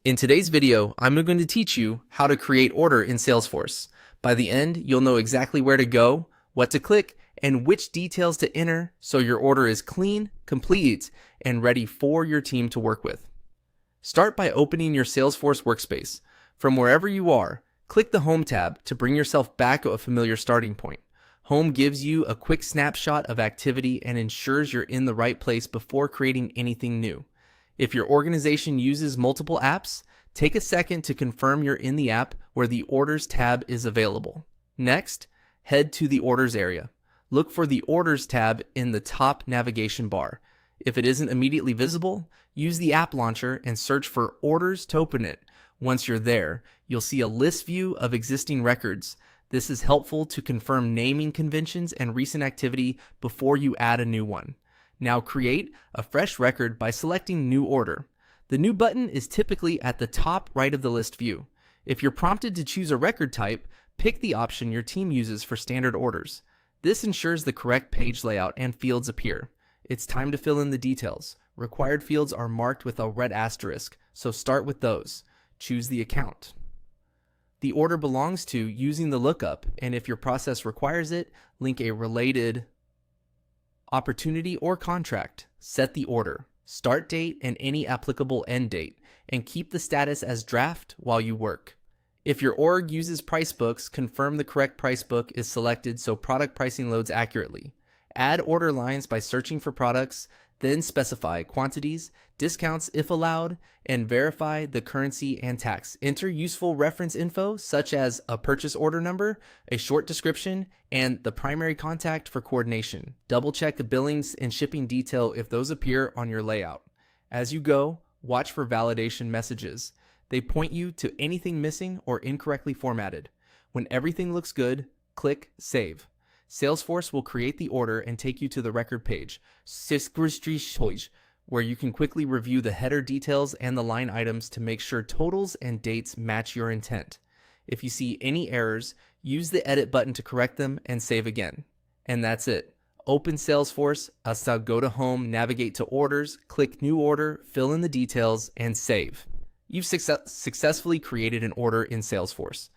In today's video, I'm going to teach you how to create order in Salesforce. By the end, you'll know exactly where to go, what to click, and which details to enter so your order is clean, complete, and ready for your team to work with. Start by opening your Salesforce workspace. From wherever you are, click the Home tab to bring yourself back to a familiar starting point. Home gives you a quick snapshot of activity and ensures you're in the right place before creating anything new. If your organization uses multiple apps, take a second to confirm you're in the app where the Orders tab is available. Next, head to the Orders area. Look for the Orders tab in the top navigation bar. If it isn't immediately visible, use the app launcher and search for Orders to open it. Once you're there, you'll see a list view of existing records. This is helpful to confirm naming conventions and recent activity before you add a new one. Now create a fresh record by selecting New Order. The New button is typically at the top right of the list view. If you're prompted to choose a record type, pick the option your team uses for standard orders. This ensures the correct page layout and fields appear. It's time to fill in the details. Required fields are marked with a red asterisk, so start with those. Choose the account the order belongs to using the lookup, and if your process requires it, link a related opportunity or contract. Set the order, start date, and any applicable end date, and keep the status as draft while you work. If your org uses price books, confirm the correct price book is selected so product pricing loads accurately. Add order lines by searching for products, then specify quantities, discounts if allowed, and verify the currency and tax. Enter useful reference info such as a purchase order number, a short description, and the primary contact for coordination. Double check the billings and shipping detail if those appear on your layout. As you go, watch for validation messages. They point you to anything missing or incorrectly formatted. When everything looks good, click Save. Salesforce will create the order and take you to the record page, where you can quickly review the header details and the line items to make sure totals and dates match your intent. If you see any errors, use the Edit button to correct them and save again. And that's it. Open Salesforce, go to Home, navigate to Orders, click New Order, fill in the details, and save. You've successfully created an order in Salesforce.